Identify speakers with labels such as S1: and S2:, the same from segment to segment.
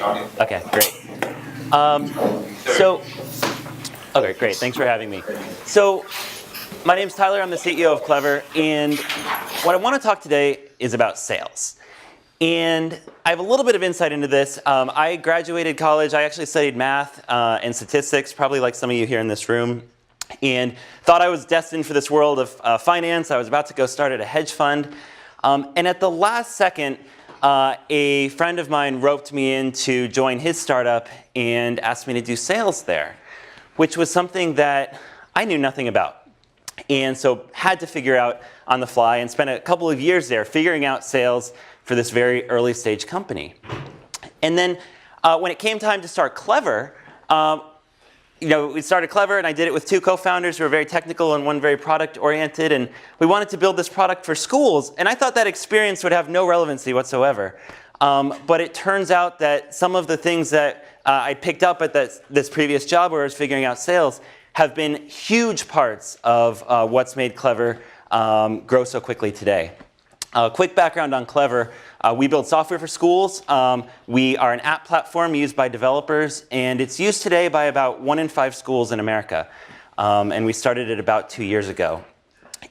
S1: Okay, great. Okay, great. Thanks for having me. So, my name's Tyler. I'm the CEO of Clever, and what I want to talk today is about sales. And I have a little bit of insight into this. I graduated college. I actually studied math and statistics, probably like some of you here in this room, and thought I was destined for this world of finance. I was about to go start at a hedge fund. And at the last second, a friend of mine roped me in to join his startup and asked me to do sales there, which was something that I knew nothing about. And so had to figure out on the fly and spent a couple of years there figuring out sales for this very early stage company. And then when it came time to start Clever, we started Clever, and I did it with two co-founders who were very technical and one very product-oriented, and we wanted to build this product for schools, and I thought that experience would have no relevancy whatsoever. But it turns out that some of the things that I picked up at this previous job where I was figuring out sales have been huge parts of what's made Clever grow so quickly today. Quick background on Clever. We build software for schools. We are an app platform used by developers, and it's used today by about 1 in 5 schools in America. And we started it about 2 years ago.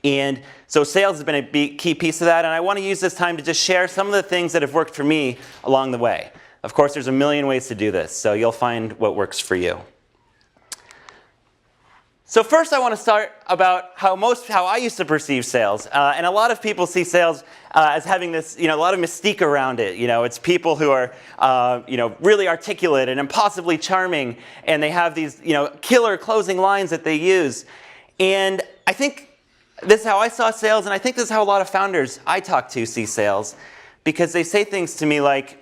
S1: And so sales has been a key piece of that, and I want to use this time to just share some of the things that have worked for me along the way. Of course, there's a million ways to do this, so you'll find what works for you. So first I want to start about how I used to perceive sales. And a lot of people see sales as having this, a lot of mystique around it. It's people who are, really articulate and impossibly charming, and they have these, killer closing lines that they use. And I think this is how I saw sales, and I think this is how a lot of founders I talk to see sales, because they say things to me like,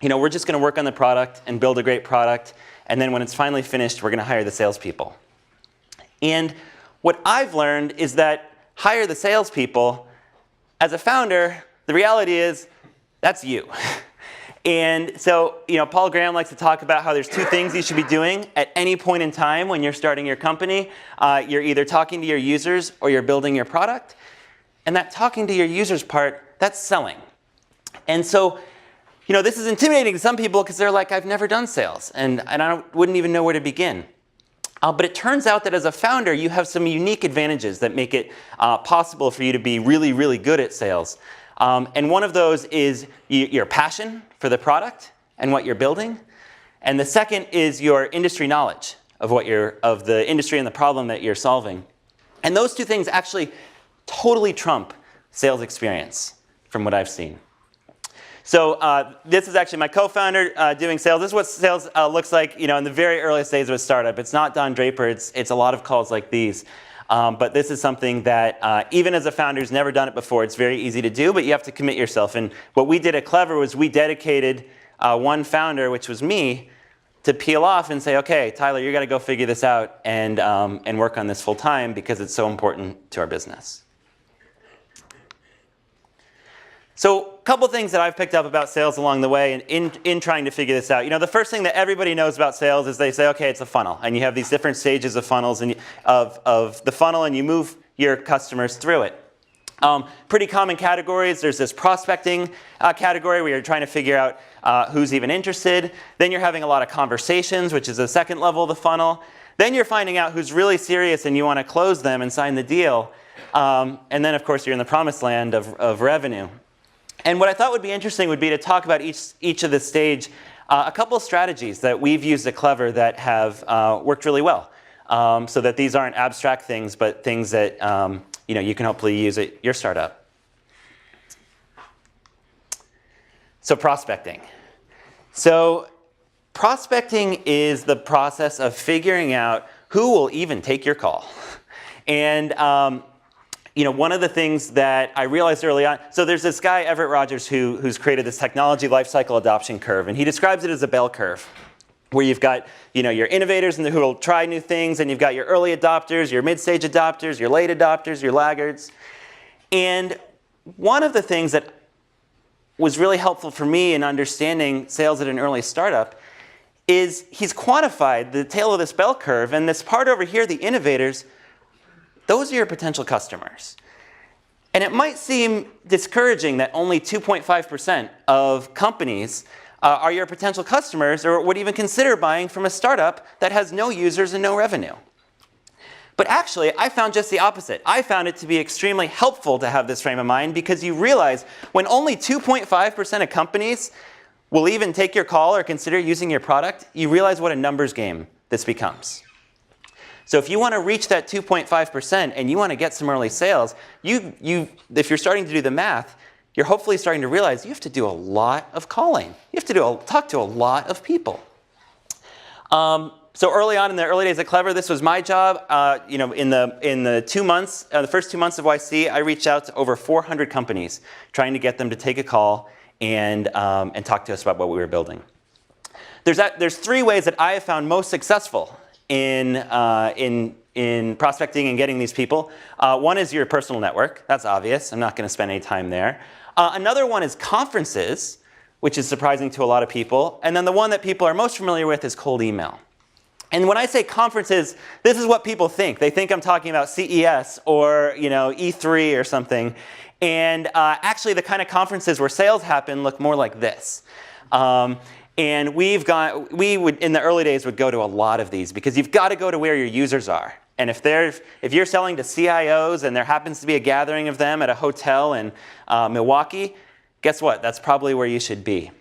S1: we're just going to work on the product and build a great product, and then when it's finally finished, we're going to hire the salespeople. And what I've learned is that hire the salespeople. As a founder, the reality is that's you. And so, Paul Graham likes to talk about how there's 2 things you should be doing at any point in time when you're starting your company. You're either talking to your users or you're building your product. And that talking to your users part, that's selling. And so, this is intimidating to some people because they're like, I've never done sales, and I wouldn't even know where to begin. But it turns out that as a founder, you have some unique advantages that make it possible for you to be really, really good at sales. And one of those is your passion for the product and what you're building. And the second is your industry knowledge of the industry and the problem that you're solving. And those 2 things actually totally trump sales experience from what I've seen. So this is actually my co-founder doing sales. This is what sales looks like, in the very early stages of a startup. It's not Don Draper. It's a lot of calls like these. But this is something that even as a founder who's never done it before, it's very easy to do, but you have to commit yourself. And what we did at Clever was we dedicated one founder, which was me, to peel off and say, OK, Tyler, you got to go figure this out and work on this full time because it's so important to our business. So a couple things that I've picked up about sales along the way in trying to figure this out. The first thing that everybody knows about sales is they say, OK, it's a funnel. And you have these different stages of funnels and of the funnel, and you move your customers through it. Pretty common categories. There's this prospecting category where you're trying to figure out who's even interested. Then you're having a lot of conversations, which is the second level of the funnel. Then you're finding out who's really serious and you want to close them and sign the deal. And then, of course, you're in the promised land of revenue. And what I thought would be interesting would be to talk about each of this stage, a couple of strategies that we've used at Clever that have worked really well, so that these aren't abstract things, but things that you can hopefully use at your startup. So prospecting. So prospecting is the process of figuring out who will even take your call. And one of the things that I realized early on, so there's this guy, Everett Rogers, who's created this technology lifecycle adoption curve, and he describes it as a bell curve, where you've got your innovators and who will try new things, and you've got your early adopters, your mid-stage adopters, your late adopters, your laggards. And one of the things that was really helpful for me in understanding sales at an early startup is he's quantified the tail of this bell curve, and this part over here, the innovators, those are your potential customers. And it might seem discouraging that only 2.5% of companies are your potential customers or would even consider buying from a startup that has no users and no revenue. But actually, I found just the opposite. I found it to be extremely helpful to have this frame of mind because you realize when only 2.5% of companies will even take your call or consider using your product, you realize what a numbers game this becomes. So if you want to reach that 2.5% and you want to get some early sales, if you're starting to do the math, you're hopefully starting to realize you have to do a lot of calling. You have to talk to a lot of people. So early on in the early days at Clever, this was my job. In the 2 months, the first 2 months of YC, I reached out to over 400 companies, trying to get them to take a call and talk to us about what we were building. There's 3 ways that I have found most successful in prospecting and getting these people. One is your personal network. That's obvious. I'm not going to spend any time there. Another one is conferences, which is surprising to a lot of people. And then the one that people are most familiar with is cold email. And when I say conferences, this is what people think. They think I'm talking about CES or E3 or something. And actually, the kind of conferences where sales happen look more like this. And we would in the early days would go to a lot of these because you've got to go to where your users are. And if you're selling to CIOs and there happens to be a gathering of them at a hotel in Milwaukee, guess what? That's probably where you should be.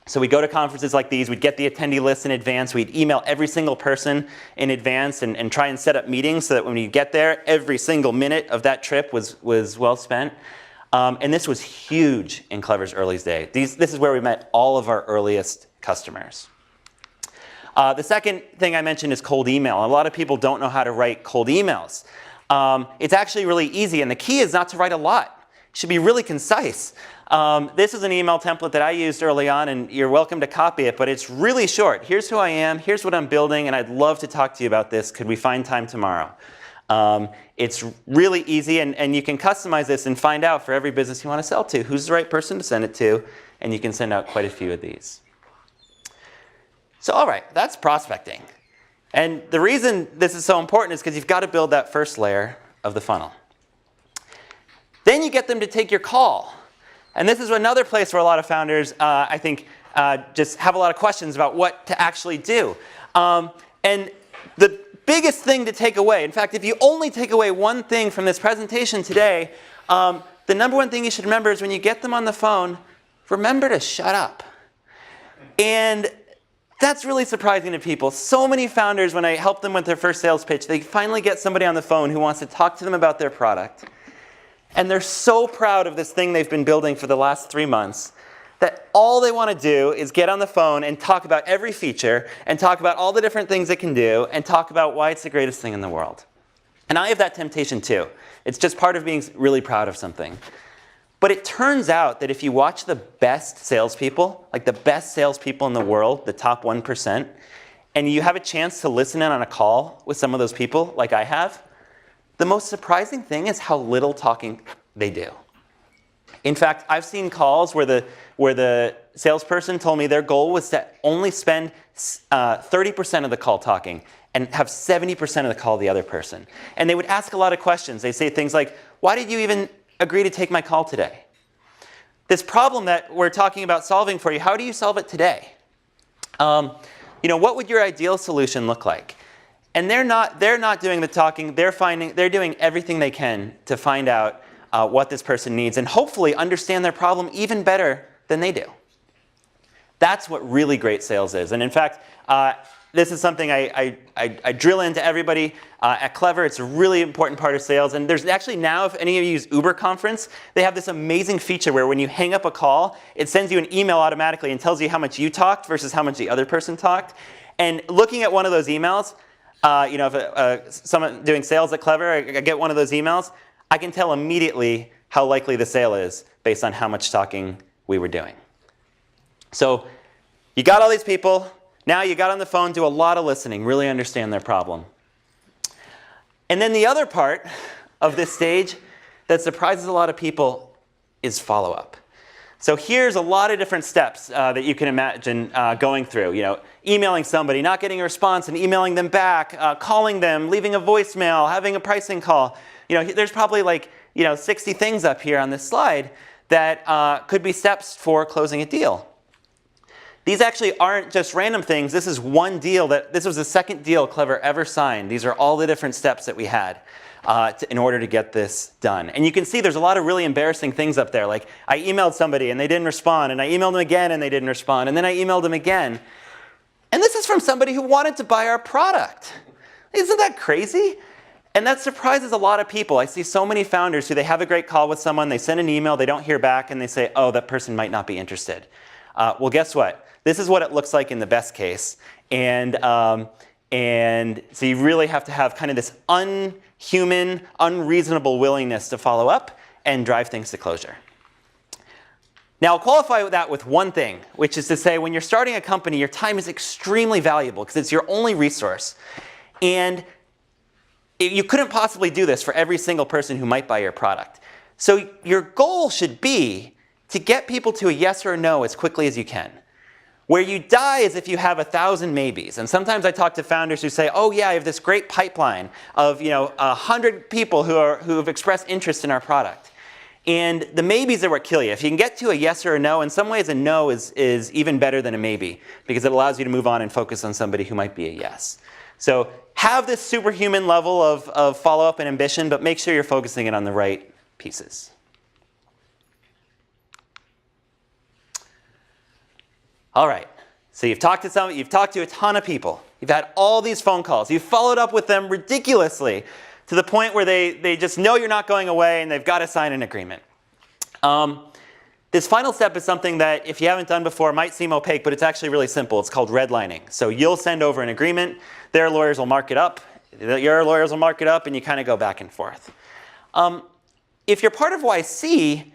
S1: So we go to conferences like these, we'd get the attendee list in advance, we'd email every single person in advance and try and set up meetings so that when you get there, every single minute of that trip was well spent. And this was huge in Clever's early days. This is where we met all of our earliest customers. The second thing I mentioned is cold email. A lot of people don't know how to write cold emails. It's actually really easy, and the key is not to write a lot. It should be really concise. This is an email template that I used early on, and you're welcome to copy it, but it's really short. Here's who I am, here's what I'm building, and I'd love to talk to you about this. Could we find time tomorrow? It's really easy, and you can customize this and find out for every business you want to sell to who's the right person to send it to, and you can send out quite a few of these. So all right, that's prospecting. And the reason this is so important is because you've got to build that first layer of the funnel. Then you get them to take your call. And this is another place where a lot of founders, I think, just have a lot of questions about what to actually do. And the biggest thing to take away, in fact, if you only take away one thing from this presentation today, the number one thing you should remember is when you get them on the phone, remember to shut up. And that's really surprising to people. So many founders, when I help them with their first sales pitch, they finally get somebody on the phone who wants to talk to them about their product. And they're so proud of this thing they've been building for the last 3 months that all they want to do is get on the phone and talk about every feature and talk about all the different things it can do and talk about why it's the greatest thing in the world. And I have that temptation too. It's just part of being really proud of something. But it turns out that if you watch the best salespeople, like the best salespeople in the world, the top 1%, and you have a chance to listen in on a call with some of those people like I have, the most surprising thing is how little talking they do. In fact, I've seen calls where the salesperson told me their goal was to only spend 30% of the call talking and have 70% of the call the other person. And they would ask a lot of questions. They'd say things like, why did you even agree to take my call today? This problem that we're talking about solving for you, how do you solve it today? What would your ideal solution look like? And they're not doing the talking. They're doing everything they can to find out what this person needs and hopefully understand their problem even better than they do. That's what really great sales is. And in fact, this is something I drill into everybody at Clever. It's a really important part of sales. And there's actually now, if any of you use Uber Conference, they have this amazing feature where when you hang up a call, it sends you an email automatically and tells you how much you talked versus how much the other person talked. And looking at one of those emails, if someone doing sales at Clever, I get one of those emails, I can tell immediately how likely the sale is based on how much talking we were doing. So you got all these people. Now you got on the phone, do a lot of listening, really understand their problem. And then the other part of this stage that surprises a lot of people is follow-up. So here's a lot of different steps that you can imagine going through. Emailing somebody, not getting a response, and emailing them back, calling them, leaving a voicemail, having a pricing call. There's probably like 60 things up here on this slide that could be steps for closing a deal. These actually aren't just random things. This is one deal this was the second deal Clever ever signed. These are all the different steps that we had in order to get this done. And you can see there's a lot of really embarrassing things up there. Like I emailed somebody and they didn't respond, and I emailed them again and they didn't respond, and then I emailed them again. And this is from somebody who wanted to buy our product. Isn't that crazy? And that surprises a lot of people. I see so many founders who they have a great call with someone, they send an email, they don't hear back, and they say, oh, that person might not be interested. Well, guess what? This is what it looks like in the best case. And so you really have to have kind of this unhuman, unreasonable willingness to follow up and drive things to closure. Now, I'll qualify that with one thing, which is to say when you're starting a company, your time is extremely valuable because it's your only resource. And you couldn't possibly do this for every single person who might buy your product. So your goal should be to get people to a yes or a no as quickly as you can. Where you die is if you have 1,000 maybes. And sometimes I talk to founders who say, oh yeah, I have this great pipeline of 100 people who have expressed interest in our product. And the maybes are what kill you. If you can get to a yes or a no, in some ways a no is even better than a maybe because it allows you to move on and focus on somebody who might be a yes. So have this superhuman level of follow-up and ambition, but make sure you're focusing it on the right pieces. All right, so you've talked to a ton of people. You've had all these phone calls. You've followed up with them ridiculously to the point where they just know you're not going away and they've got to sign an agreement. This final step is something that, if you haven't done before, might seem opaque, but it's actually really simple. It's called redlining. So you'll send over an agreement. Their lawyers will mark it up. Your lawyers will mark it up, and you kind of go back and forth. If you're part of YC,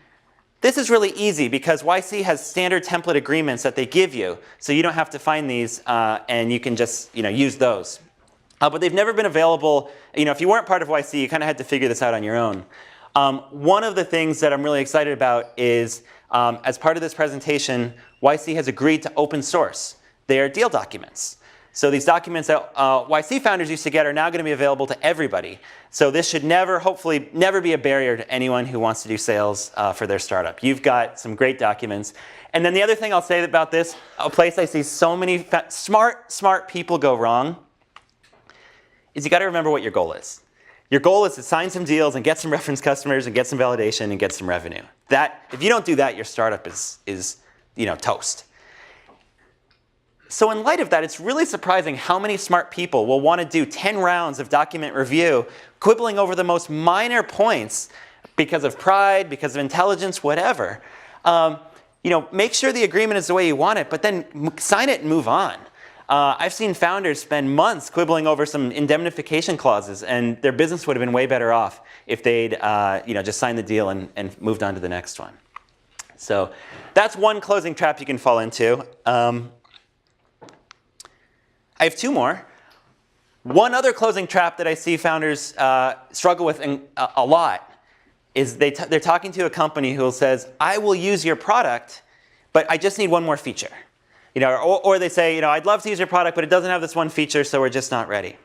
S1: this is really easy because YC has standard template agreements that they give you, so you don't have to find these, and you can just use those. But they've never been available. If you weren't part of YC, you kind of had to figure this out on your own. One of the things that I'm really excited about is, as part of this presentation, YC has agreed to open source their deal documents. So these documents that YC founders used to get are now going to be available to everybody. So this should hopefully never be a barrier to anyone who wants to do sales for their startup. You've got some great documents. And then the other thing I'll say about this, a place I see so many smart people go wrong, is you got to remember what your goal is. Your goal is to sign some deals and get some reference customers and get some validation and get some revenue. If you don't do that, your startup is toast. So in light of that, it's really surprising how many smart people will want to do 10 rounds of document review, quibbling over the most minor points because of pride, because of intelligence, whatever. Make sure the agreement is the way you want it, but then sign it and move on. I've seen founders spend months quibbling over some indemnification clauses, and their business would have been way better off if they'd just signed the deal and moved on to the next one. So that's one closing trap you can fall into. I have two more. One other closing trap that I see founders struggle with a lot is they're talking to a company who says, I will use your product, but I just need one more feature. Or they say, I'd love to use your product, but it doesn't have this one feature, so we're just not ready.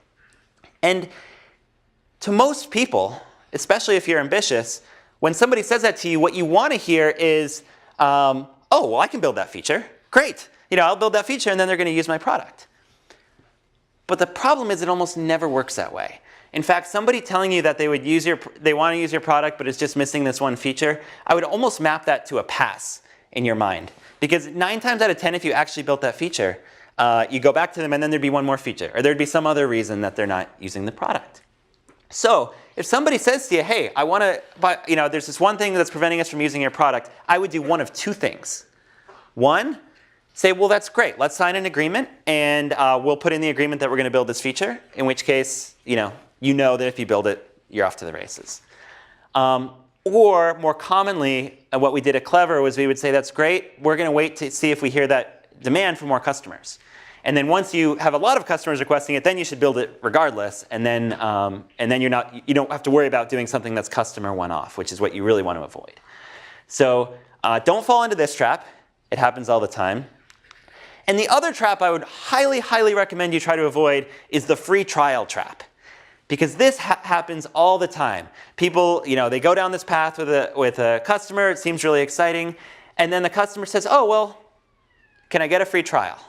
S1: And to most people, especially if you're ambitious, when somebody says that to you, what you want to hear is, oh, well, I can build that feature. Great. I'll build that feature, and then they're going to use my product. But the problem is it almost never works that way. In fact, somebody telling you that they want to use your product, but it's just missing this one feature, I would almost map that to a pass in your mind. Because 9 times out of 10, if you actually built that feature, you go back to them and then there'd be one more feature. Or there'd be some other reason that they're not using the product. So if somebody says to you, hey, I want to buy, there's this one thing that's preventing us from using your product, I would do one of two things. One, say, well, that's great. Let's sign an agreement, and we'll put in the agreement that we're going to build this feature, in which case, you know that if you build it, you're off to the races. Or more commonly, what we did at Clever was we would say, that's great. We're going to wait to see if we hear that demand from more customers. And then once you have a lot of customers requesting it, then you should build it regardless. And then you don't have to worry about doing something that's customer one-off, which is what you really want to avoid. So don't fall into this trap. It happens all the time. And the other trap I would highly, highly recommend you try to avoid is the free trial trap. Because this happens all the time. People, they go down this path with a customer. It seems really exciting. And then the customer says, oh, well, can I get a free trial?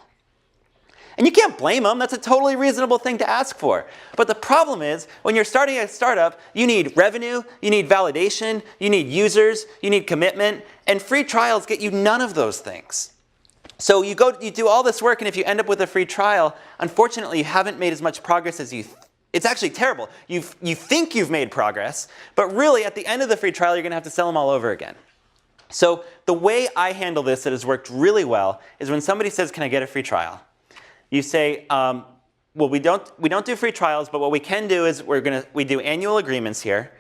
S1: And you can't blame them. That's a totally reasonable thing to ask for. But the problem is, when you're starting a startup, you need revenue, you need validation, you need users, you need commitment, and free trials get you none of those things. So you do all this work, and if you end up with a free trial, unfortunately, you haven't made as much progress as it's actually terrible. You think you've made progress, but really, at the end of the free trial, you're going to have to sell them all over again. So the way I handle this that has worked really well is when somebody says, can I get a free trial? You say, well, we don't do free trials, but what we can do is we do annual agreements here.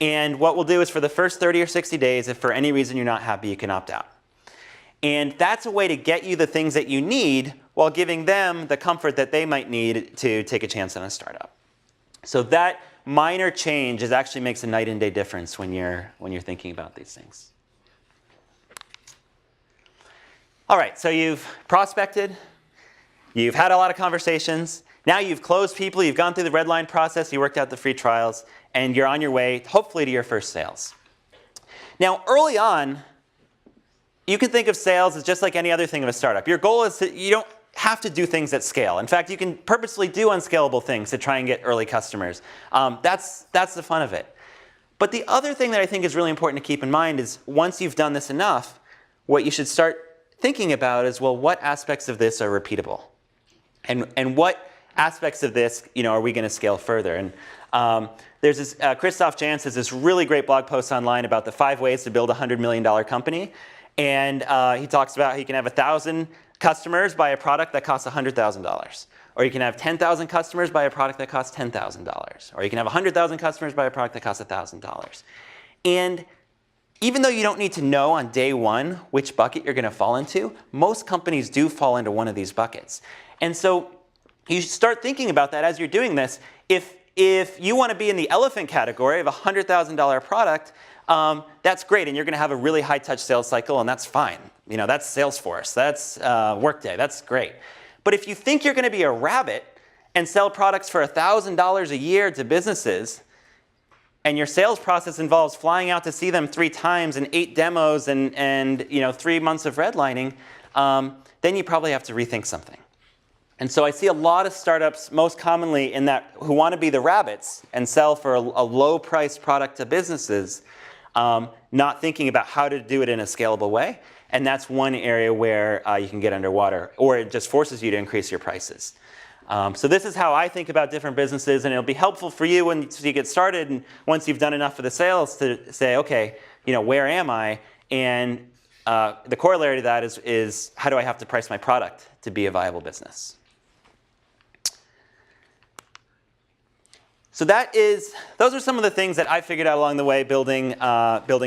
S1: And what we'll do is for the first 30 or 60 days, if for any reason you're not happy, you can opt out. And that's a way to get you the things that you need while giving them the comfort that they might need to take a chance on a startup. So that minor change actually makes a night and day difference when you're thinking about these things. All right, so you've prospected. You've had a lot of conversations. Now you've closed people. You've gone through the red line process. You worked out the free trials. And you're on your way, hopefully, to your first sales. Now, early on, you can think of sales as just like any other thing of a startup. Your goal is you don't have to do things at scale. In fact, you can purposely do unscalable things to try and get early customers. That's the fun of it. But the other thing that I think is really important to keep in mind is once you've done this enough, what you should start thinking about is, well, what aspects of this are repeatable? And what aspects of this, are we going to scale further? And there's this, Christoph Jans has this really great blog post online about the 5 ways to build a $100 million company. And he talks about he can have 1,000 customers buy a product that costs $100,000. Or you can have 10,000 customers buy a product that costs $10,000. Or you can have 100,000 customers buy a product that costs $1,000. And even though you don't need to know on day one which bucket you're going to fall into, most companies do fall into one of these buckets. And so you should start thinking about that as you're doing this. If you want to be in the elephant category of a $100,000 product, that's great, and you're going to have a really high-touch sales cycle, and that's fine. That's Salesforce, that's Workday, that's great. But if you think you're going to be a rabbit and sell products for $1,000 a year to businesses, and your sales process involves flying out to see them 3 times and 8 demos and 3 months of redlining, then you probably have to rethink something. And so I see a lot of startups, most commonly who want to be the rabbits and sell for a low-priced product to businesses, not thinking about how to do it in a scalable way. And that's one area where you can get underwater, or it just forces you to increase your prices. So this is how I think about different businesses, and it'll be helpful for you once you get started and once you've done enough of the sales to say, okay, where am I? And the corollary to that is how do I have to price my product to be a viable business? So those are some of the things that I figured out along the way building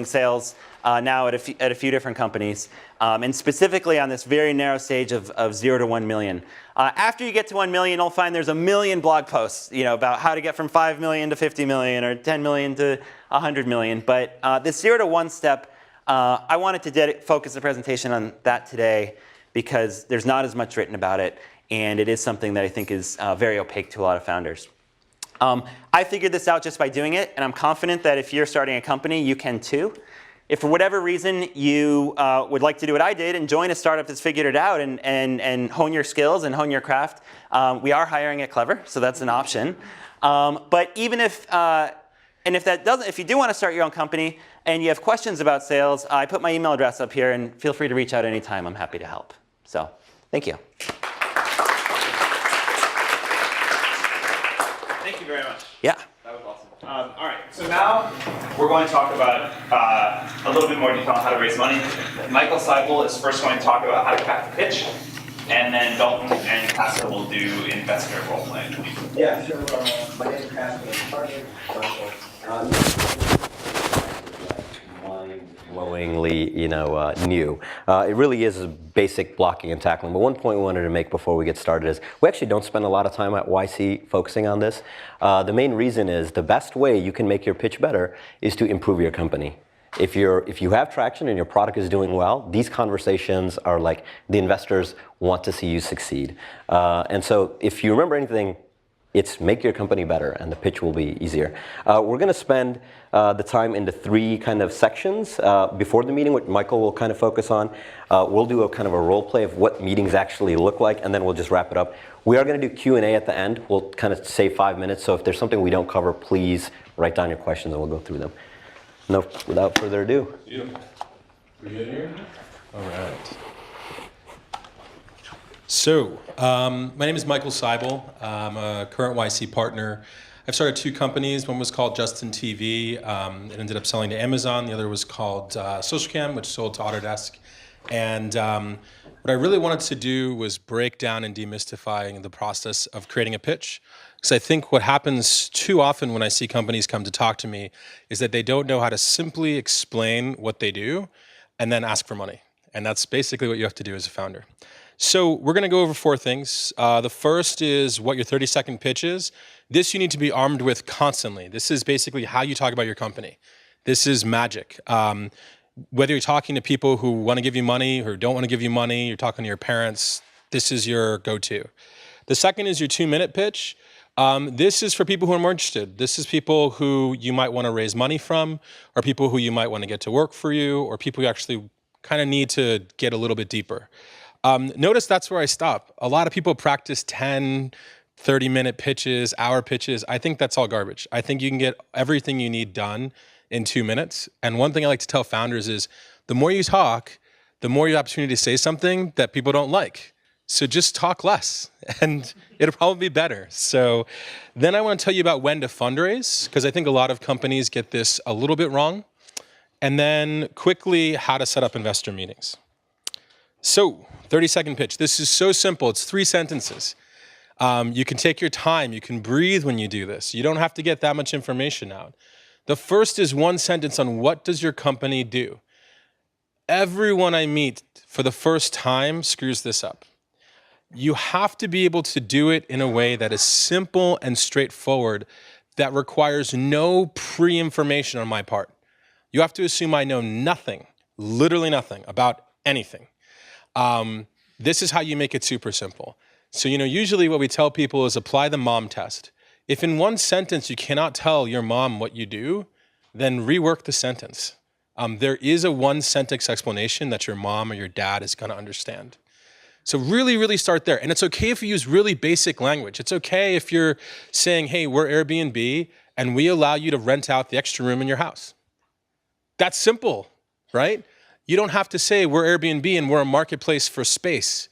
S1: sales now at a few different companies, and specifically on this very narrow stage of 0 to 1 million. After you get to 1 million, you'll find there's a million blog posts, about how to get from 5 million to 50 million or 10 million to 100 million. But this 0 to 1 step, I wanted to focus the presentation on that today because there's not as much written about it, and it is something that I think is very opaque to a lot of founders. I figured this out just by doing it, and I'm confident that if you're starting a company, you can too. If for whatever reason you would like to do what I did and join a startup that's figured it out and hone your skills and hone your craft, we are hiring at Clever, so that's an option. But even if you do want to start your own company and you have questions about sales, I put my email address up here, and feel free to reach out anytime. I'm happy to help. So, thank you.
S2: Thank you very much.
S1: Yeah.
S2: That was awesome. All right, so now we're going to talk about a little bit more detail on how to raise money. Michael Seibel is first going to talk about how to craft a pitch, and then Dalton and Casper will do investor role playing.
S3: Yeah, sure. My name is Casper. Mind-blowingly, new. It really is a basic blocking and tackling. But one point we wanted to make before we get started is we actually don't spend a lot of time at YC focusing on this. The main reason is the best way you can make your pitch better is to improve your company. If you have traction and your product is doing well, these conversations are like the investors want to see you succeed. And so if you remember anything It's make your company better, and the pitch will be easier. We're going to spend the time into 3 kind of sections before the meeting, which Michael will kind of focus on. We'll do a kind of a role play of what meetings actually look like, and then we'll just wrap it up. We are going to do Q&A at the end. We'll kind of save 5 minutes, so if there's something we don't cover, please write down your questions and we'll go through them. No, without further ado.
S4: Beautiful. We good here? All right. So, my name is Michael Seibel. I'm a current YC partner. I've started 2 companies. One was called Justin TV. It ended up selling to Amazon. The other was called SocialCam, which sold to Autodesk. And what I really wanted to do was break down and demystify the process of creating a pitch. Because I think what happens too often when I see companies come to talk to me is that they don't know how to simply explain what they do and then ask for money. And that's basically what you have to do as a founder. So we're going to go over 4 things. The first is what your 30-second pitch is. This you need to be armed with constantly. This is basically how you talk about your company. This is magic. Whether you're talking to people who want to give you money or don't want to give you money, you're talking to your parents, this is your go-to. The second is your 2-minute pitch. This is for people who are more interested. This is people who you might want to raise money from, or people who you might want to get to work for you, or people who actually kind of need to get a little bit deeper. Notice that's where I stop. A lot of people practice 10, 30-minute pitches, hour pitches. I think that's all garbage. I think you can get everything you need done in 2 minutes. And one thing I like to tell founders is the more you talk, the more you have opportunity to say something that people don't like. So just talk less and it'll probably be better. So then I want to tell you about when to fundraise, because I think a lot of companies get this a little bit wrong. And then quickly how to set up investor meetings. So 30-second pitch. This is so simple. It's 3 sentences. You can take your time. You can breathe when you do this. You don't have to get that much information out. The first is 1 sentence on what does your company do. Everyone I meet for the first time screws this up. You have to be able to do it in a way that is simple and straightforward, that requires no pre-information on my part. You have to assume I know nothing, literally nothing, about anything. This is how you make it super simple. So, usually what we tell people is apply the mom test. If in 1 sentence you cannot tell your mom what you do, then rework the sentence. There is a 1-sentence explanation that your mom or your dad is going to understand. So really, really start there. And it's okay if you use really basic language. It's okay if you're saying, hey, we're Airbnb and we allow you to rent out the extra room in your house. That's simple, right? You don't have to say we're Airbnb and we're a marketplace for space.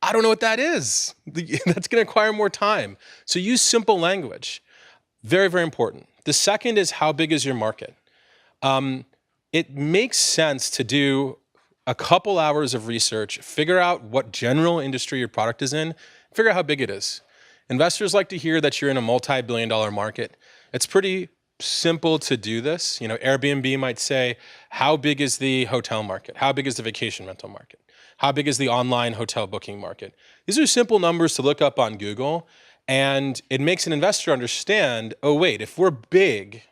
S4: I don't know what that is. That's going to require more time. So use simple language. Very, very important. The second is how big is your market? It makes sense to do a couple hours of research, figure out what general industry your product is in, figure out how big it is. Investors like to hear that you're in a multi-billion-dollar market. It's pretty simple to do this. Airbnb might say, how big is the hotel market? How big is the vacation rental market? How big is the online hotel booking market? These are simple numbers to look up on Google, and it makes an investor understand, oh wait, if we're big,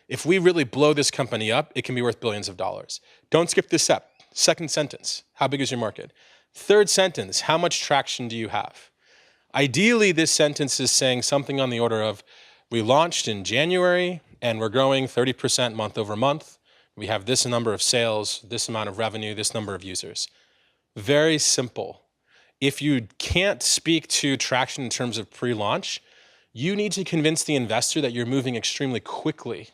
S4: if we really blow this company up, it can be worth billions of dollars. Don't skip this step. Second sentence, how big is your market? Third sentence, how much traction do you have? Ideally, this sentence is saying something on the order of, we launched in January and we're growing 30% month over month. We have this number of sales, this amount of revenue, this number of users. Very simple. If you can't speak to traction in terms of pre-launch, you need to convince the investor that you're moving extremely quickly.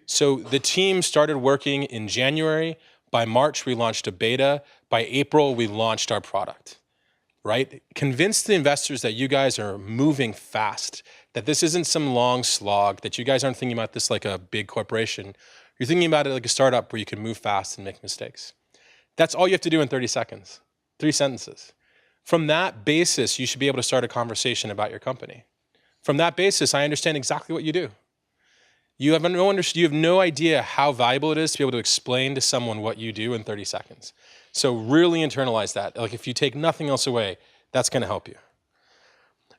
S4: So the team started working in January. By March, we launched a beta. By April, we launched our product, right? Convince the investors that you guys are moving fast, that this isn't some long slog, that you guys aren't thinking about this like a big corporation. You're thinking about it like a startup where you can move fast and make mistakes. That's all you have to do in 30 seconds, 3 sentences. From that basis, you should be able to start a conversation about your company. From that basis, I understand exactly what you do. You have no idea how valuable it is to be able to explain to someone what you do in 30 seconds. So really internalize that. Like if you take nothing else away, that's going to help you.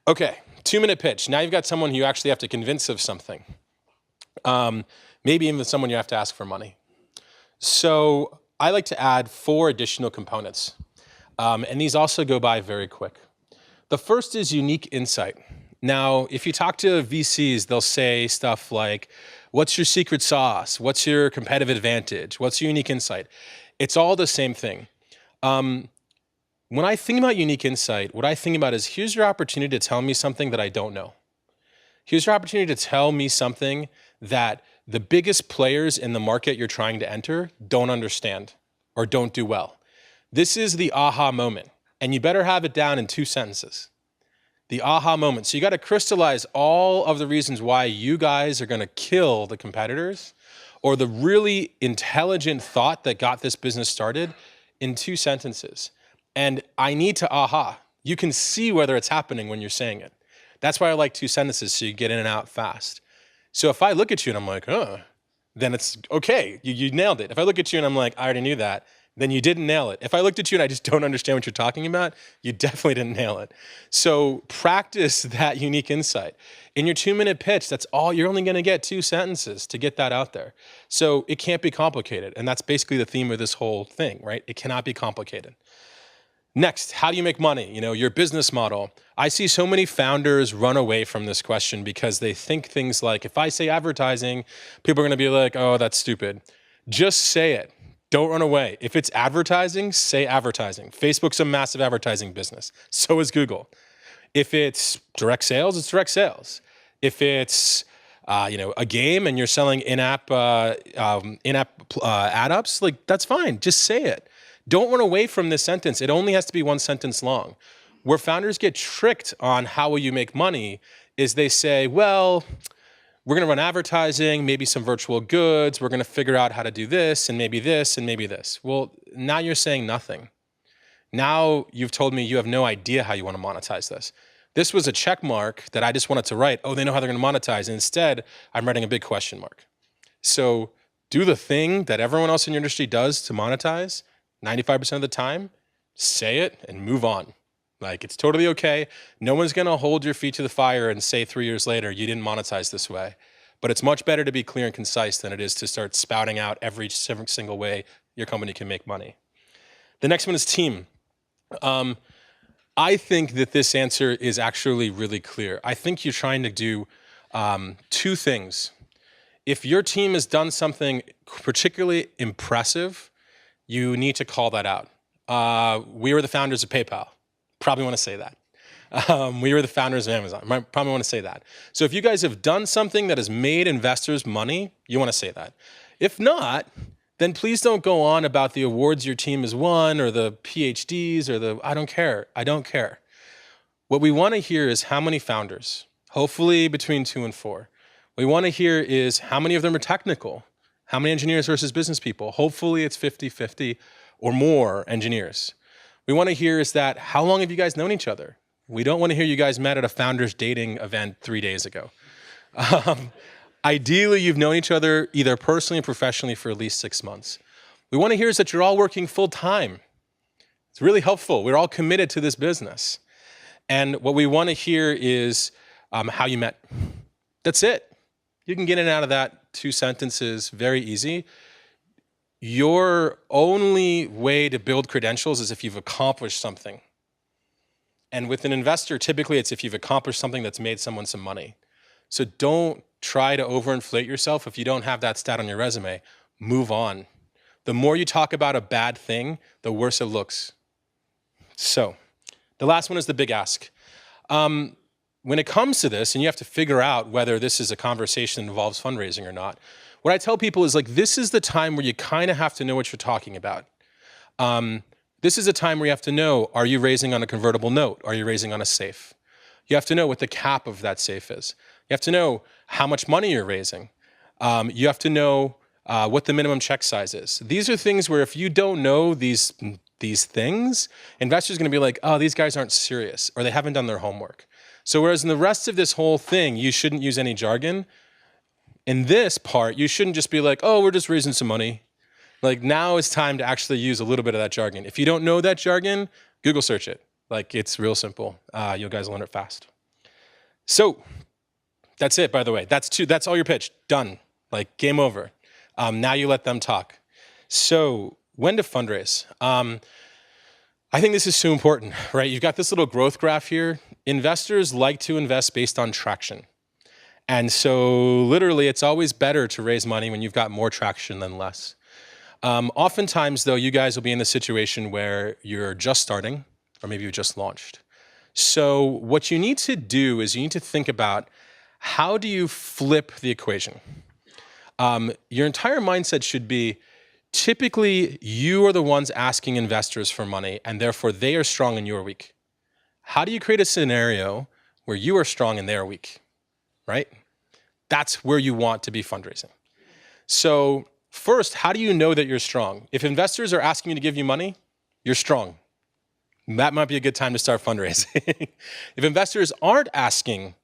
S4: Okay, 2-minute pitch. Now you've got someone you actually have to convince of something. Maybe even someone you have to ask for money. So I like to add 4 additional components. And these also go by very quick. The first is unique insight. Now, if you talk to VCs, they'll say stuff like, what's your secret sauce? What's your competitive advantage? What's your unique insight? It's all the same thing. When I think about unique insight, what I think about is, here's your opportunity to tell me something that I don't know. Here's your opportunity to tell me something that the biggest players in the market you're trying to enter don't understand or don't do well. This is the aha moment, and you better have it down in 2 sentences. The aha moment. So you got to crystallize all of the reasons why you guys are going to kill the competitors, or the really intelligent thought that got this business started, in 2 sentences. And I need to aha. You can see whether it's happening when you're saying it. That's why I like 2 sentences, so you get in and out fast. So if I look at you and I'm like, then it's okay, you nailed it. If I look at you and I'm like, I already knew that, then you didn't nail it. If I looked at you and I just don't understand what you're talking about, you definitely didn't nail it. So practice that unique insight. In your 2-minute pitch, that's all, you're only gonna get 2 sentences to get that out there. So it can't be complicated. And that's basically the theme of this whole thing, right? It cannot be complicated. Next, how do you make money? Your business model. I see so many founders run away from this question because they think things like, if I say advertising, people are gonna be like, oh, that's stupid. Just say it. Don't run away. If it's advertising, say advertising. Facebook's a massive advertising business. So is Google. If it's direct sales, it's direct sales. If it's a game and you're selling in-app ad-ups, like, that's fine. Just say it. Don't run away from this sentence. It only has to be 1 sentence long. Where founders get tricked on how will you make money is they say, well, we're going to run advertising, maybe some virtual goods. We're going to figure out how to do this and maybe this and maybe this. Well, now you're saying nothing. Now you've told me you have no idea how you want to monetize this. This was a check mark that I just wanted to write. Oh, they know how they're going to monetize. And instead, I'm writing a big question mark. So do the thing that everyone else in your industry does to monetize 95% of the time, say it and move on. Like, it's totally okay. No one's gonna hold your feet to the fire and say 3 years later, you didn't monetize this way. But it's much better to be clear and concise than it is to start spouting out every single way your company can make money. The next one is team. I think that this answer is actually really clear. I think you're trying to do 2 things. If your team has done something particularly impressive, you need to call that out. We were the founders of PayPal. Probably want to say that. We were the founders of Amazon. Probably want to say that. So if you guys have done something that has made investors money, you want to say that. If not, then please don't go on about the awards your team has won or the PhDs or I don't care. I don't care. What we want to hear is how many founders, hopefully between 2 and 4. What we want to hear is how many of them are technical. How many engineers versus business people? Hopefully it's 50-50 or more engineers. We want to hear is that, how long have you guys known each other? We don't want to hear you guys met at a founders dating event 3 days ago. Ideally, you've known each other either personally or professionally for at least 6 months. We want to hear is that you're all working full time. It's really helpful. We're all committed to this business. And what we want to hear is how you met. That's it. You can get in and out of that 2 sentences very easy. Your only way to build credentials is if you've accomplished something. And with an investor, typically it's if you've accomplished something that's made someone some money. So don't try to overinflate yourself. If you don't have that stat on your resume, move on. The more you talk about a bad thing, the worse it looks. So the last one is the big ask. When it comes to this, and you have to figure out whether this is a conversation that involves fundraising or not, what I tell people is, like, this is the time where you kind of have to know what you're talking about. This is a time where you have to know, are you raising on a convertible note? Are you raising on a safe? You have to know what the cap of that safe is. You have to know how much money you're raising. You have to know what the minimum check size is. These are things where if you don't know these things, investors are going to be like, oh, these guys aren't serious, or they haven't done their homework. So whereas in the rest of this whole thing, you shouldn't use any jargon, in this part, you shouldn't just be like, oh, we're just raising some money. Like, now it's time to actually use a little bit of that jargon. If you don't know that jargon, Google search it. Like, it's real simple. You guys will learn it fast. So that's it, by the way. That's all your pitch. Done. Like, game over. Now you let them talk. So when to fundraise? I think this is so important, right? You've got this little growth graph here. Investors like to invest based on traction. And so literally it's always better to raise money when you've got more traction than less. Oftentimes though, you guys will be in the situation where you're just starting or maybe you just launched. So what you need to do is you need to think about how do you flip the equation? Your entire mindset should be typically you are the ones asking investors for money and therefore they are strong and you're weak. How do you create a scenario where you are strong and they are weak, right? That's where you want to be fundraising. So first, how do you know that you're strong? If investors are asking you to give you money, you're strong. That might be a good time to start fundraising. If investors aren't asking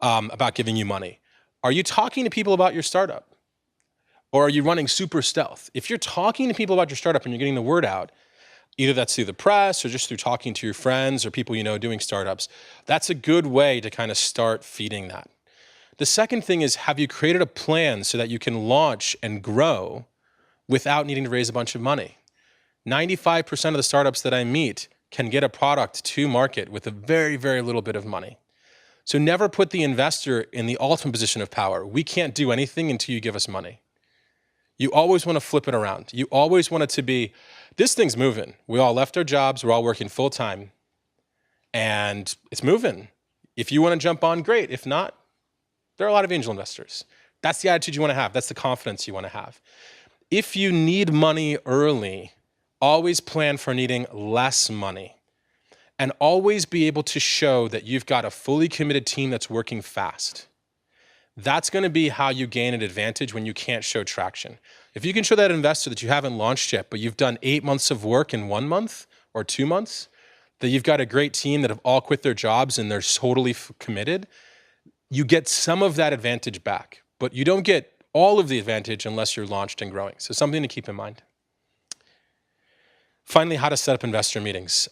S4: about giving you money, are you talking to people about your startup? Or are you running super stealth? If you're talking to people about your startup and you're getting the word out, either that's through the press or just through talking to your friends or people you know doing startups, that's a good way to kind of start feeding that. The second thing is, have you created a plan so that you can launch and grow without needing to raise a bunch of money? 95% of the startups that I meet can get a product to market with a very, very little bit of money. So never put the investor in the ultimate position of power. We can't do anything until you give us money. You always want to flip it around. You always want it to be, this thing's moving. We all left our jobs. We're all working full time. And it's moving. If you want to jump on, great. If not, there are a lot of angel investors. That's the attitude you want to have. That's the confidence you want to have. If you need money early, always plan for needing less money. And always be able to show that you've got a fully committed team that's working fast. That's going to be how you gain an advantage when you can't show traction. If you can show that investor that you haven't launched yet, but you've done 8 months of work in 1 month or 2 months, that you've got a great team that have all quit their jobs and they're totally committed, you get some of that advantage back. But you don't get all of the advantage unless you're launched and growing. So something to keep in mind. Finally, how to set up investor meetings.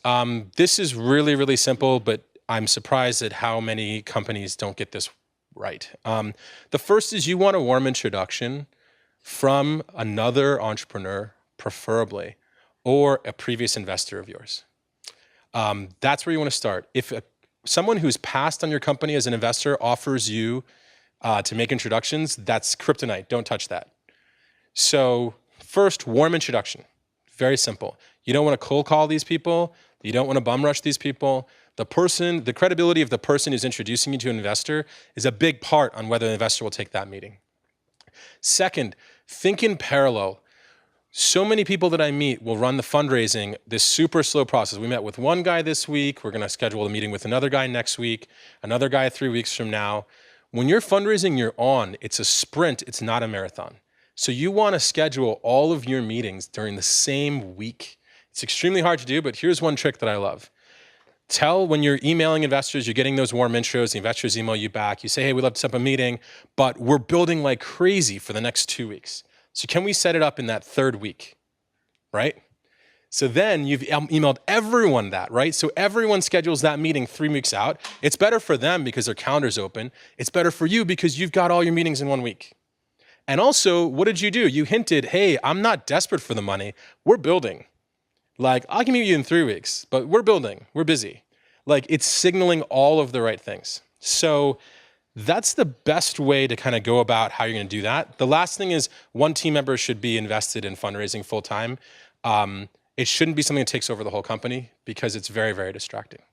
S4: This is really, really simple, but I'm surprised at how many companies don't get this right. The first is you want a warm introduction from another entrepreneur, preferably, or a previous investor of yours. That's where you want to start. If someone who's passed on your company as an investor offers you to make introductions, that's kryptonite. Don't touch that. So first, warm introduction. Very simple. You don't want to cold call these people. You don't want to bum rush these people. The credibility of the person who's introducing you to an investor is a big part on whether the investor will take that meeting. Second, think in parallel. So many people that I meet will run the fundraising, this super slow process. We met with one guy this week. We're going to schedule a meeting with another guy next week, another guy 3 weeks from now. When you're fundraising, you're on. It's a sprint. It's not a marathon. So you want to schedule all of your meetings during the same week. It's extremely hard to do, but here's one trick that I love. Tell when you're emailing investors, you're getting those warm intros, the investors email you back. You say, hey, we'd love to set up a meeting, but we're building like crazy for the next 2 weeks. So can we set it up in that third week, right? So then you've emailed everyone that, right? So everyone schedules that meeting 3 weeks out. It's better for them because their calendar's open. It's better for you because you've got all your meetings in 1 week. And also, what did you do? You hinted, hey, I'm not desperate for the money. We're building. Like, I can meet you in 3 weeks, but we're building. We're busy. Like, it's signaling all of the right things. So that's the best way to kind of go about how you're going to do that. The last thing is one team member should be invested in fundraising full time. It shouldn't be something that takes over the whole company because it's very, very distracting.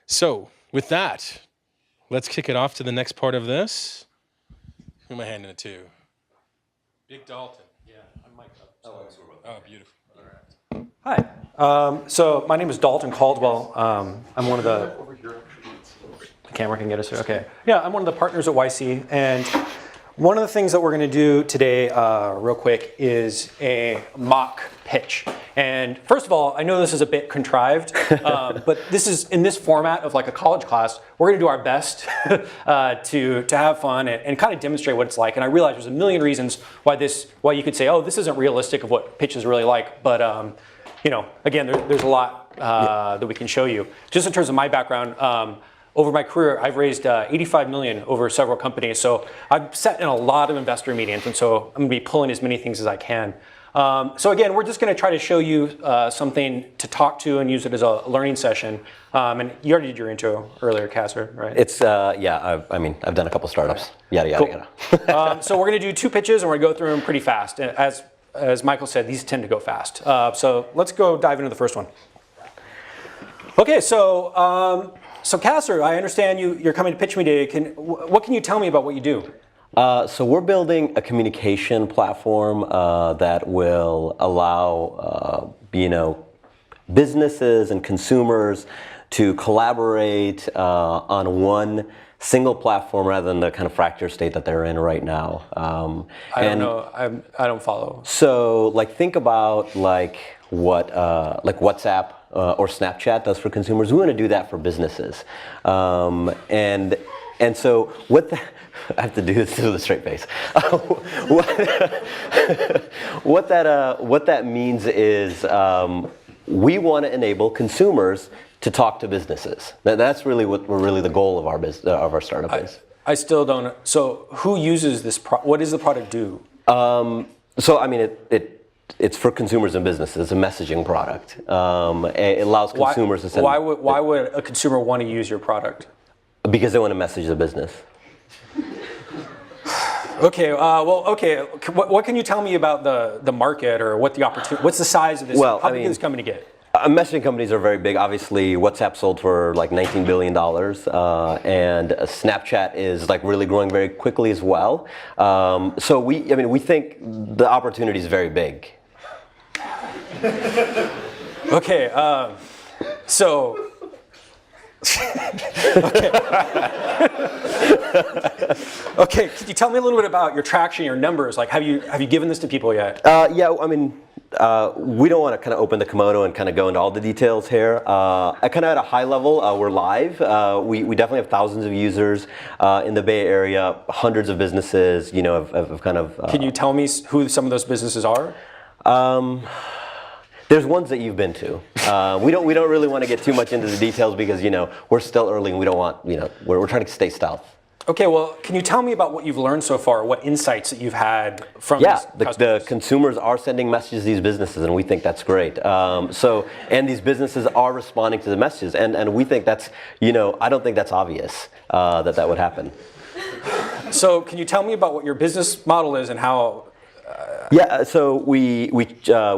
S4: So with that, let's kick it off to the next part of this. Who am I handing it to? Big Dalton. Yeah, I'm Mike. Oh, beautiful. All right.
S5: Hi. So my name is Dalton Caldwell. I'm one of the camera can get us here. Okay. Yeah, I'm one of the partners at YC, and one of the things that we're going to do today, real quick, is a mock pitch. And first of all, I know this is a bit contrived, but this is in this format of like a college class. We're going to do our best to have fun and kind of demonstrate what it's like. And I realize there's a million reasons why you could say, oh, this isn't realistic of what pitch is really like. But you know, again, there's a lot that we can show you. Just in terms of my background. Over my career, I've raised 85 million over several companies. So I've sat in a lot of investor meetings, and so I'm going to be pulling as many things as I can. So again, we're just going to try to show you something to talk to and use it as a learning session. And you already did your intro earlier, Kasser, right?
S3: It's, yeah, I mean, I've done a couple startups. Yada, yada,
S5: Cool.
S3: yada.
S5: So we're going to do 2 pitches, and we're going to go through them pretty fast. As Michael said, these tend to go fast. So let's go dive into the first one. Okay, so Kasser, I understand you're coming to pitch me today. What can you tell me about what you do?
S3: So we're building a communication platform that will allow, businesses and consumers to collaborate on one single platform rather than the kind of fractured state that they're in right now.
S5: I don't know. I don't follow.
S3: So, like, think about what WhatsApp or Snapchat does for consumers. We want to do that for businesses, and so what the, I have to do this with a straight face. What that means is we want to enable consumers to talk to businesses. That's really the goal of our startup is.
S5: I still don't. So who uses this? What does the product do?
S3: So I mean, it's for consumers and businesses. It's a messaging product. It allows consumers to send.
S5: Why would a consumer want to use your product?
S3: Because they want to message the business.
S5: Okay. Okay. What can you tell me about the market or what the opportunity? What's the size of this?
S3: Well,
S5: how big is this company get?
S3: Messaging companies are very big. Obviously, WhatsApp sold for like $19 billion, and Snapchat is like really growing very quickly as well. So we think the opportunity is very big.
S5: Okay. So. Okay. Okay. Can you tell me a little bit about your traction, your numbers? Like, have you given this to people yet?
S3: Yeah. I mean. We don't want to kind of open the kimono and kind of go into all the details here. Kind of at a high level, we're live. We definitely have thousands of users in the Bay Area, hundreds of businesses. Have kind of.
S5: Can you tell me who some of those businesses are?
S3: There's ones that you've been to. We don't really want to get too much into the details because we're still early and we don't want we're trying to stay stealth.
S5: Okay, well, can you tell me about what you've learned so far? What insights that you've had from these customers?
S3: The consumers are sending messages to these businesses, and we think that's great. And these businesses are responding to the messages, and we think that's, I don't think that's obvious that would happen.
S5: So, can you tell me about what your business model is and how?
S3: Yeah, so we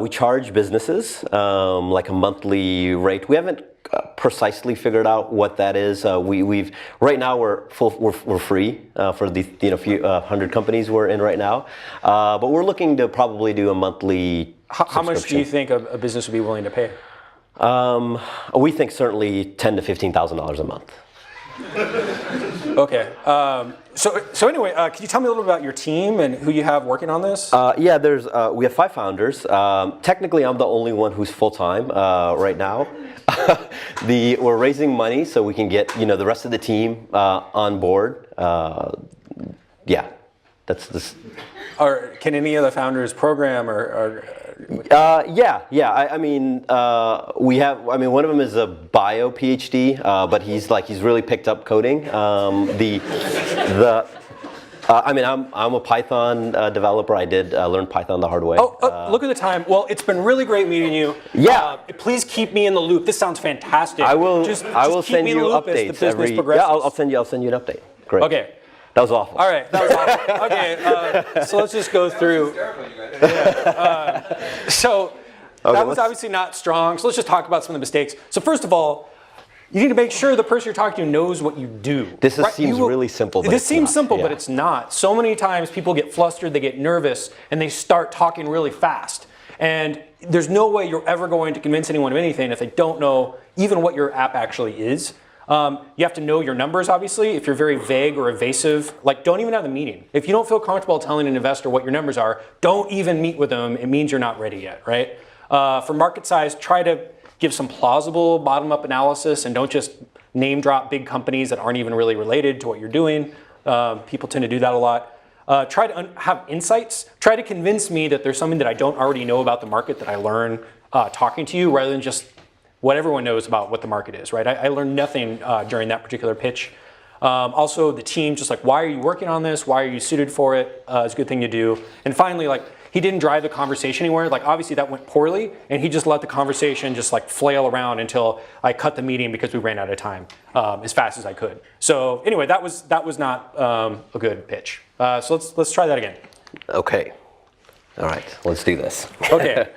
S3: charge businesses like a monthly rate. We haven't precisely figured out what that is. We've right now we're free for the few 100 companies we're in right now, but we're looking to probably do a monthly.
S5: How much do you think a business would be willing to pay?
S3: We think certainly $10,000 to $15,000 a month.
S5: Okay. So anyway, can you tell me a little bit about your team and who you have working on this?
S3: Yeah, we have 5 founders. Technically, I'm the only one who's full time right now. We're raising money so we can get the rest of the team on board. Yeah, that's this.
S5: Or can any of the founders program or?
S3: Yeah. I mean, we have. I mean, one of them is a bio PhD, but he's really picked up coding. I mean, I'm a Python developer. I did learn Python the hard way.
S5: Look at the time. Well, it's been really great meeting you.
S3: Yeah.
S5: Please keep me in the loop. This sounds fantastic.
S3: I will.
S5: Just
S3: I will
S5: keep
S3: send
S5: me in
S3: you
S5: the loop
S3: updates
S5: as the business
S3: every.
S5: progresses.
S3: Yeah, I'll send you an update. Great.
S5: Okay.
S3: That was awful.
S5: All right, that was awful. Okay, so let's just go through. So that was obviously not strong. So let's just talk about some of the mistakes. So first of all, you need to make sure the person you're talking to knows what you do.
S3: This seems really simple. But
S5: this seems simple,
S3: yeah.
S5: But it's not. So many times people get flustered, they get nervous, and they start talking really fast. And there's no way you're ever going to convince anyone of anything if they don't know even what your app actually is. You have to know your numbers, obviously. If you're very vague or evasive, don't even have the meeting. If you don't feel comfortable telling an investor what your numbers are, don't even meet with them. It means you're not ready yet, right? For market size, try to give some plausible bottom-up analysis and don't just name drop big companies that aren't even really related to what you're doing. People tend to do that a lot. Try to have insights. Try to convince me that there's something that I don't already know about the market that I learn talking to you rather than just what everyone knows about what the market is, right? I learned nothing during that particular pitch. Also, the team, just why are you working on this? Why are you suited for it? It's a good thing to do. And finally, he didn't drive the conversation anywhere. Like obviously that went poorly, and he just let the conversation just like flail around until I cut the meeting because we ran out of time as fast as I could. So anyway, that was not a good pitch. So let's try that again.
S3: Okay. All right, let's do this.
S5: Okay.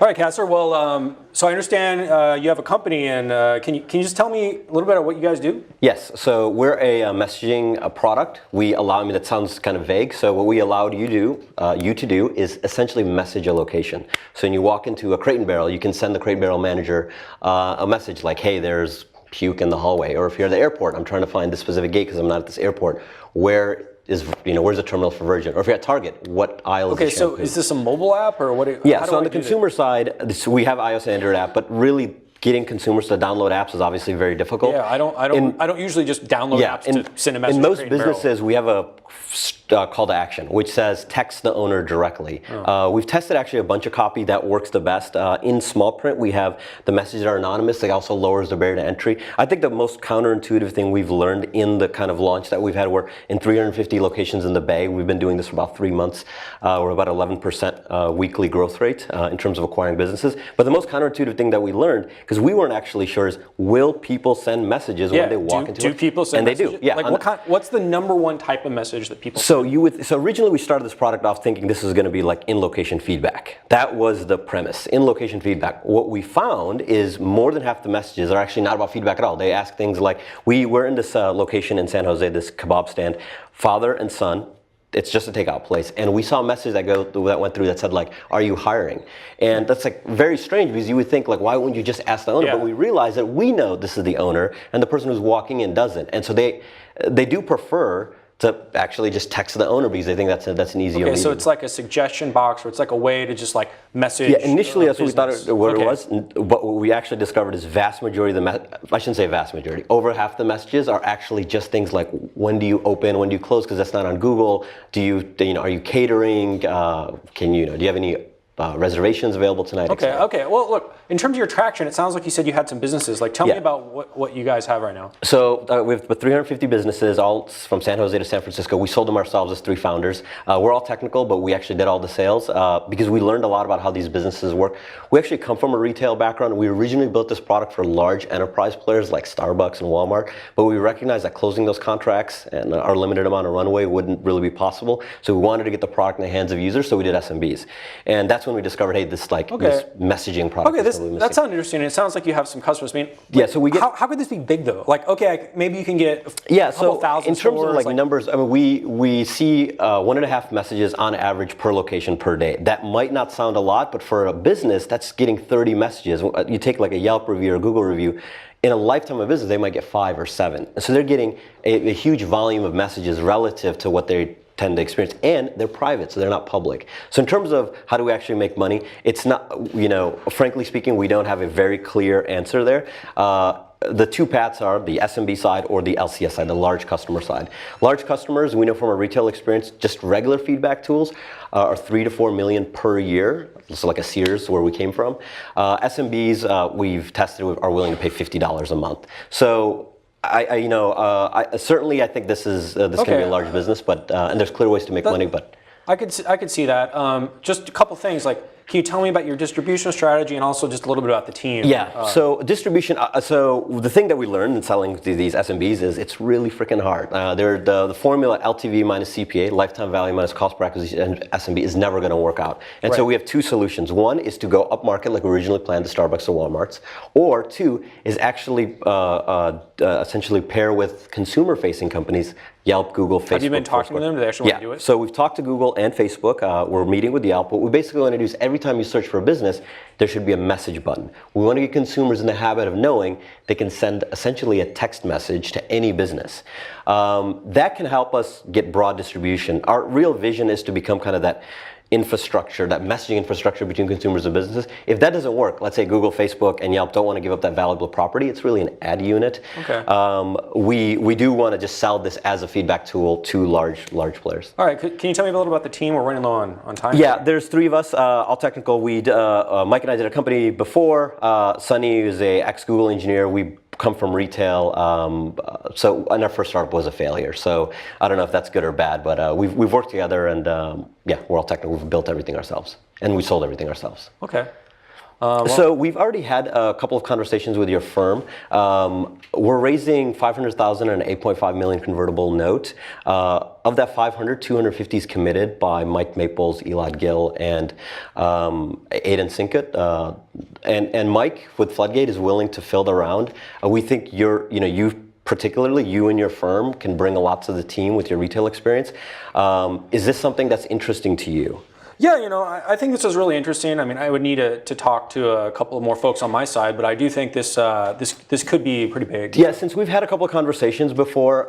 S5: All right, Castor. Well, so I understand you have a company, and can you just tell me a little bit about what you guys do?
S3: Yes, so we're a messaging product. We allow, I mean, that sounds kind of vague. So what we allow you to do is essentially message a location. So when you walk into a Crate and Barrel, you can send the Crate and Barrel manager a message like, hey, there's puke in the hallway. Or if you're at the airport, I'm trying to find this specific gate because I'm not at this airport. Where's the terminal for Virgin? Or if you're at Target, what aisle is the shampoo?
S5: Okay, so is this a mobile app or what?
S3: Yeah, so on the consumer side, we have iOS and Android app, but really getting consumers to download apps is obviously very difficult.
S5: Yeah, I don't usually just download apps to send a message.
S3: In most
S5: to Crate and Barrel.
S3: businesses, we have a call to action, which says text the owner directly. We've tested actually a bunch of copy that works the best. In small print, we have the messages are anonymous. That also lowers the barrier to entry. I think the most counterintuitive thing we've learned in the kind of launch that we've had, we're in 350 locations in the Bay. We've been doing this for about 3 months. We're about 11% weekly growth rate in terms of acquiring businesses. But the most counterintuitive thing that we learned, because we weren't actually sure, is will people send messages when they walk into it?
S5: Do people send
S3: messages?
S5: And they do, yeah. Like what's the number one type of message that people send?
S3: So originally we started this product off thinking this is going to be like in-location feedback. That was the premise, in-location feedback. What we found is more than half the messages are actually not about feedback at all. They ask things like, we were in this location in San Jose, this kebab stand, father and son. It's just a takeout place, and we saw a message that went through that said like, "Are you hiring?" And that's like very strange because you would think like, why wouldn't you just ask the owner?
S5: Yeah.
S3: But we realized that we know this is the owner, and the person who's walking in doesn't, and so they do prefer to actually just text the owner because they think that's an easier.
S5: Okay, so it's like a suggestion box, or it's like a way to just like message.
S3: Yeah, initially that's what we thought it
S5: Okay.
S3: was, but what we actually discovered is vast majority of I shouldn't say vast majority, over half the messages are actually just things like, when do you open, when do you close, because that's not on Google. Are you catering? Do you have any reservations available tonight?
S5: Okay. Well, look, in terms of your traction, it sounds like you said you had some businesses. Like, tell me about what you guys have right now.
S3: So we have 350 businesses, all from San Jose to San Francisco. We sold them ourselves as 3 founders. We're all technical, but we actually did all the sales because we learned a lot about how these businesses work. We actually come from a retail background. We originally built this product for large enterprise players like Starbucks and Walmart, but we recognized that closing those contracts and our limited amount of runway wouldn't really be possible. So we wanted to get the product in the hands of users, so we did SMBs. And that's when we discovered, hey, this messaging product.
S5: Okay, that sounds interesting. It sounds like you have some customers. I mean,
S3: so we get.
S5: How could this be big though? Like, okay, maybe you can get a couple
S3: so
S5: thousand
S3: in terms
S5: stores,
S3: of like numbers, I mean, we see 1.5 messages on average per location per day. That might not sound a lot, but for a business, that's getting 30 messages. You take like a Yelp review or a Google review. In a lifetime of business, they might get 5 or 7. So they're getting a huge volume of messages relative to what they tend to experience, and they're private, so they're not public. So in terms of how do we actually make money, it's not, frankly speaking, we don't have a very clear answer there. The 2 paths are the SMB side or the LCS side, the large customer side. Large customers, we know from our retail experience, just regular feedback tools are 3 to 4 million per year. So like a Sears, where we came from. SMBs, we've tested, are willing to pay $50 a month. So certainly I think this can be a large business, but and there's clear ways to make money. But
S5: I could see that. Just a couple things, like, can you tell me about your distribution strategy and also just a little bit about the team?
S3: Yeah. So distribution. So the thing that we learned in selling to these SMBs is it's really freaking hard. The formula LTV minus CPA, lifetime value minus cost per acquisition, SMB is never going to work out. And so we have 2 solutions. One is to go up market like we originally planned to Starbucks or Walmart's, or 2 is actually essentially pair with consumer-facing companies. Yelp, Google, Facebook.
S5: Have you been talking to them? Do they actually want to do it?
S3: So we've talked to Google and Facebook. We're meeting with Yelp. What we basically want to do is every time you search for a business, there should be a message button. We want to get consumers in the habit of knowing they can send essentially a text message to any business. That can help us get broad distribution. Our real vision is to become kind of that infrastructure, that messaging infrastructure between consumers and businesses. If that doesn't work, let's say Google, Facebook, and Yelp don't want to give up that valuable property, it's really an ad unit.
S5: Okay.
S3: We do want to just sell this as a feedback tool to large players.
S5: All right, can you tell me a little about the team? We're running low on time.
S3: Yeah, there's 3 of us, all technical. Mike and I did a company before. Sunny is a ex-Google engineer. We come from retail, and our first startup was a failure. So I don't know if that's good or bad, but we've worked together, and yeah, we're all technical. We've built everything ourselves, and we sold everything ourselves.
S5: Okay.
S3: So we've already had a couple of conversations with your firm. We're raising $500,000 and an $8.5 million convertible note. Of that 500, 250 is committed by Mike Maples, Elad Gil, and Aidan Sinkut. And Mike with Floodgate is willing to fill the round. We think particularly you and your firm can bring a lot to the team with your retail experience. Is this something that's interesting to you?
S5: Yeah, I think this is really interesting. I mean, I would need to talk to a couple of more folks on my side, but I do think this could be pretty big.
S3: Yeah, since we've had a couple of conversations before,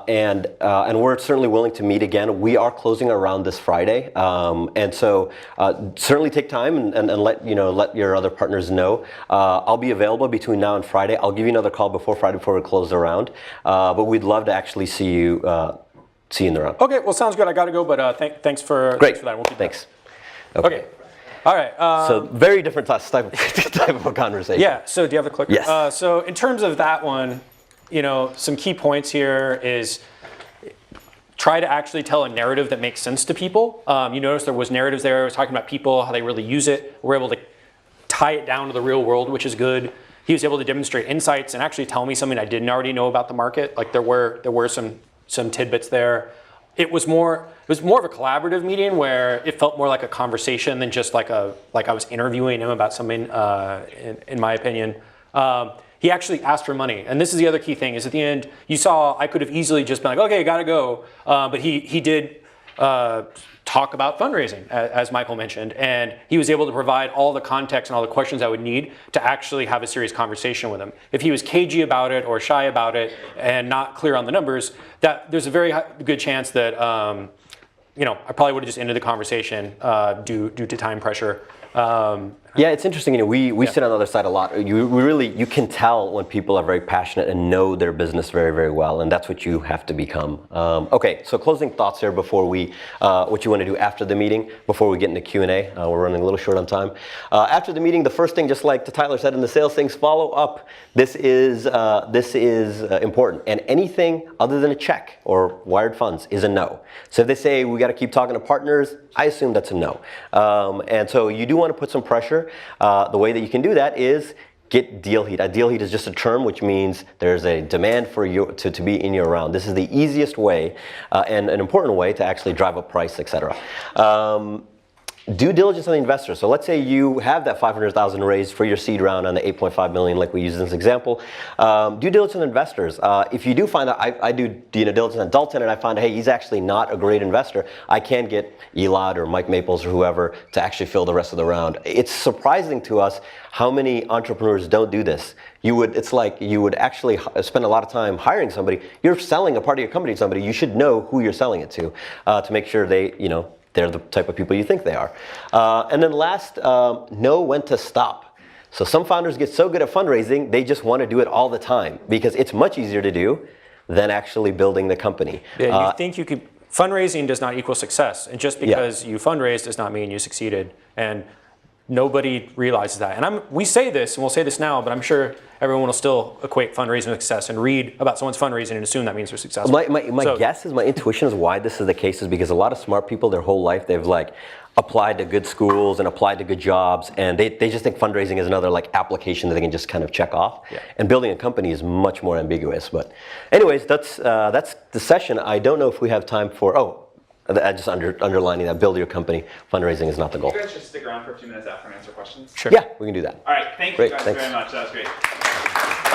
S3: and we're certainly willing to meet again. We are closing around this Friday, and so certainly take time and let your other partners know. I'll be available between now and Friday. I'll give you another call before Friday before we close the round, but we'd love to actually see you in the round.
S5: Okay, well, sounds good. I got to go, but thanks for
S3: Great.
S5: Thanks for that. We'll keep
S3: Thanks.
S5: Okay. All right.
S3: So very different type of a conversation.
S5: Yeah. So do you have the clicker?
S3: Yes.
S5: So in terms of that one, some key points here is try to actually tell a narrative that makes sense to people. You notice there was narratives there. I was talking about people, how they really use it. We're able to tie it down to the real world, which is good. He was able to demonstrate insights and actually tell me something I didn't already know about the market. Like there were some tidbits there. It was more of a collaborative meeting where it felt more like a conversation than just like I was interviewing him about something. In my opinion, he actually asked for money, and this is the other key thing. Is at the end you saw I could have easily just been like, okay, gotta go, but he did talk about fundraising, as Michael mentioned, and he was able to provide all the context and all the questions I would need to actually have a serious conversation with him. If he was cagey about it or shy about it and not clear on the numbers, that there's a very good chance that I probably would have just ended the conversation due to time pressure.
S3: Yeah, it's interesting. We sit on the other side a lot. You can tell when people are very passionate and know their business very, very well, and that's what you have to become. Okay, so closing thoughts here before what you want to do after the meeting, before we get into Q&A. We're running a little short on time. After the meeting, the first thing, just like Tyler said in the sales things, follow up. This is important, and anything other than a check or wired funds is a no. So if they say we got to keep talking to partners, I assume that's a no. And so you do want to put some pressure. The way that you can do that is get deal heat. A deal heat is just a term which means there's a demand for you to be in your round. This is the easiest way and an important way to actually drive up price, etc. Due diligence on the investor. So let's say you have that $500,000 raised for your seed round on the $8.5 million, like we used in this example. Due diligence on investors. If you do find out, I do due diligence on Dalton, and I find, hey, he's actually not a great investor, I can get Elad or Mike Maples or whoever to actually fill the rest of the round. It's surprising to us how many entrepreneurs don't do this. It's like you would actually spend a lot of time hiring somebody. You're selling a part of your company to somebody. You should know who you're selling it to make sure they're the type of people you think they are. And then last, know when to stop. So some founders get so good at fundraising, they just want to do it all the time because it's much easier to do than actually building the company.
S5: Yeah, you think you could. Fundraising does not equal success. And just because you fundraise does not mean you succeeded. And nobody realizes that. And we say this, and we'll say this now, but I'm sure everyone will still equate fundraising with success and read about someone's fundraising and assume that means they're successful.
S3: My intuition is why this is the case is because a lot of smart people, their whole life, they've applied to good schools and applied to good jobs, and they just think fundraising is another application that they can just kind of check off.
S5: Yeah.
S3: And building a company is much more ambiguous. But anyways, that's the session. I don't know if we have time for, just underlining that, build your company. Fundraising is not the goal.
S2: You guys just stick around for a few minutes after and answer questions?
S5: Sure.
S3: Yeah, we can do that.
S2: All right, thank you
S3: Great,
S2: guys
S3: thanks.
S2: very much. That was great.